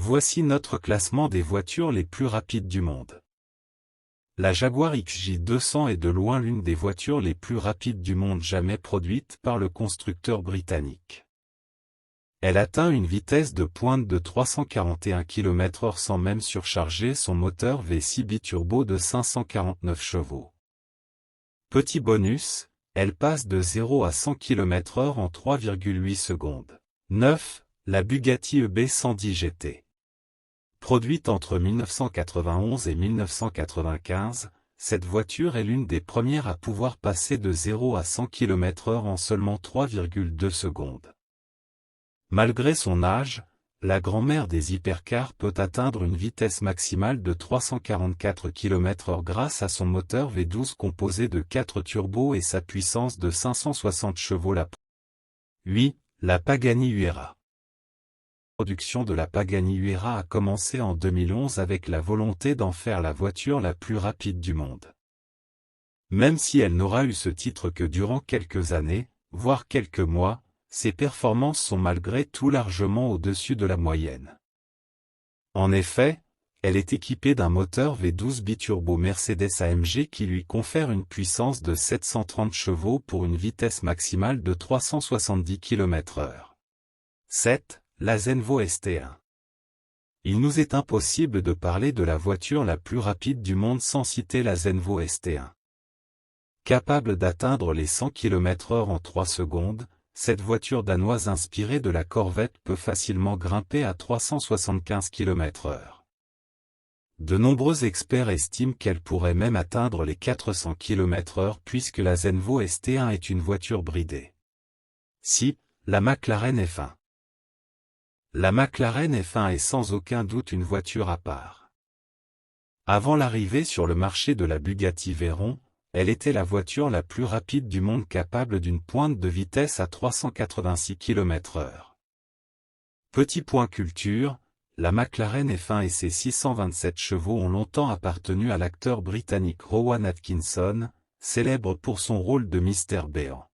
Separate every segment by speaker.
Speaker 1: Voici notre classement des voitures les plus rapides du monde. La Jaguar XJ200 est de loin l'une des voitures les plus rapides du monde jamais produite par le constructeur britannique. Elle atteint une vitesse de pointe de 341 km/h sans même surcharger son moteur V6 biturbo de 549 chevaux. Petit bonus, elle passe de 0 à 100 km/h en 3,8 secondes. 9. La Bugatti EB110 GT. Produite entre 1991 et 1995, cette voiture est l'une des premières à pouvoir passer de 0 à 100 km/h en seulement 3,2 secondes. Malgré son âge, la grand-mère des hypercars peut atteindre une vitesse maximale de 344 km/h grâce à son moteur V12 composé de 4 turbos et sa puissance de 560 chevaux. 8. La Pagani Huayra. La production de la Pagani Huayra a commencé en 2011 avec la volonté d'en faire la voiture la plus rapide du monde. Même si elle n'aura eu ce titre que durant quelques années, voire quelques mois, ses performances sont malgré tout largement au-dessus de la moyenne. En effet, elle est équipée d'un moteur V12 biturbo Mercedes-AMG qui lui confère une puissance de 730 chevaux pour une vitesse maximale de 370 km/h. 7. La Zenvo ST1. Il nous est impossible de parler de la voiture la plus rapide du monde sans citer la Zenvo ST1. Capable d'atteindre les 100 km/h en 3 secondes, cette voiture danoise inspirée de la Corvette peut facilement grimper à 375 km/h. De nombreux experts estiment qu'elle pourrait même atteindre les 400 km/h puisque la Zenvo ST1 est une voiture bridée. 6. La McLaren F1. La McLaren F1 est sans aucun doute une voiture à part. Avant l'arrivée sur le marché de la Bugatti Veyron, elle était la voiture la plus rapide du monde capable d'une pointe de vitesse à 386 km/h. Petit point culture, la McLaren F1 et ses 627 chevaux ont longtemps appartenu à l'acteur britannique Rowan Atkinson, célèbre pour son rôle de Mr. Béant.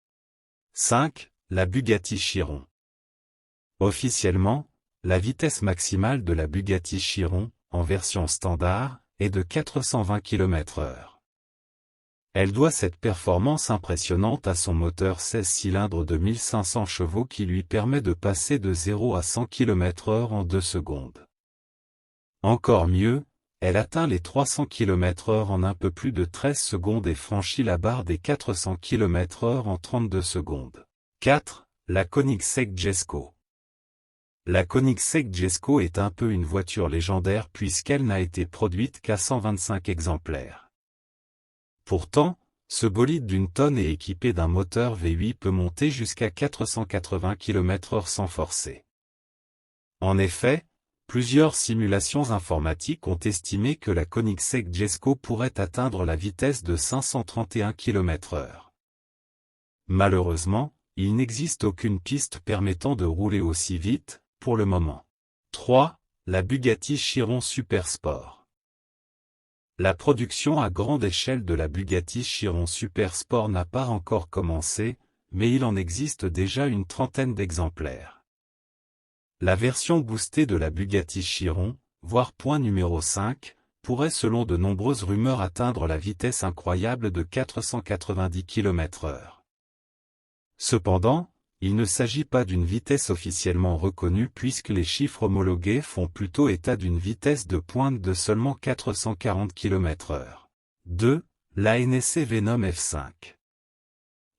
Speaker 1: 5. La Bugatti Chiron. Officiellement, la vitesse maximale de la Bugatti Chiron, en version standard, est de 420 km/h. Elle doit cette performance impressionnante à son moteur 16 cylindres de 1500 chevaux qui lui permet de passer de 0 à 100 km/h en 2 secondes. Encore mieux, elle atteint les 300 km/h en un peu plus de 13 secondes et franchit la barre des 400 km/h en 32 secondes. 4. La Koenigsegg Jesko. La Koenigsegg Jesko est un peu une voiture légendaire puisqu'elle n'a été produite qu'à 125 exemplaires. Pourtant, ce bolide d'une tonne et équipé d'un moteur V8 peut monter jusqu'à 480 km/h sans forcer. En effet, plusieurs simulations informatiques ont estimé que la Koenigsegg Jesko pourrait atteindre la vitesse de 531 km/h. Malheureusement, il n'existe aucune piste permettant de rouler aussi vite, pour le moment. 3. La Bugatti Chiron Super Sport. La production à grande échelle de la Bugatti Chiron Super Sport n'a pas encore commencé, mais il en existe déjà une trentaine d'exemplaires. La version boostée de la Bugatti Chiron, voire point numéro 5, pourrait selon de nombreuses rumeurs atteindre la vitesse incroyable de 490 km/h. Cependant, il ne s'agit pas d'une vitesse officiellement reconnue puisque les chiffres homologués font plutôt état d'une vitesse de pointe de seulement 440 km/h. 2. La NSC Venom F5.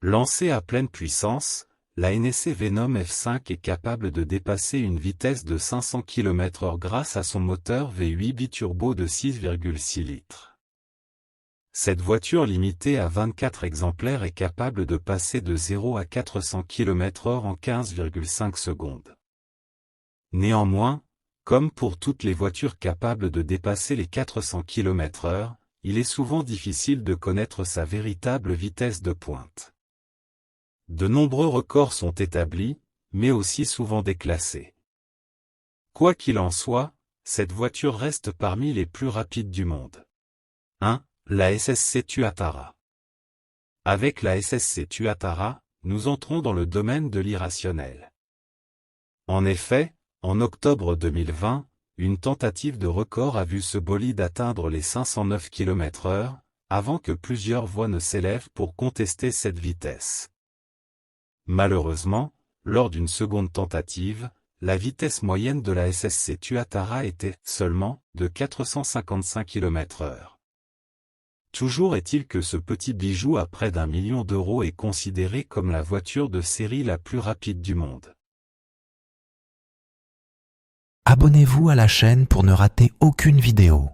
Speaker 1: Lancée à pleine puissance, la NSC Venom F5 est capable de dépasser une vitesse de 500 km/h grâce à son moteur V8 biturbo de 6,6 litres. Cette voiture limitée à 24 exemplaires est capable de passer de 0 à 400 km/h en 15,5 secondes. Néanmoins, comme pour toutes les voitures capables de dépasser les 400 km/h, il est souvent difficile de connaître sa véritable vitesse de pointe. De nombreux records sont établis, mais aussi souvent déclassés. Quoi qu'il en soit, cette voiture reste parmi les plus rapides du monde. 1. La SSC Tuatara. Avec la SSC Tuatara, nous entrons dans le domaine de l'irrationnel. En effet, en octobre 2020, une tentative de record a vu ce bolide atteindre les 509 km/h, avant que plusieurs voix ne s'élèvent pour contester cette vitesse. Malheureusement, lors d'une seconde tentative, la vitesse moyenne de la SSC Tuatara était seulement de 455 km/h. Toujours est-il que ce petit bijou à près d'1 million d'euros est considéré comme la voiture de série la plus rapide du monde.
Speaker 2: Abonnez-vous à la chaîne pour ne rater aucune vidéo.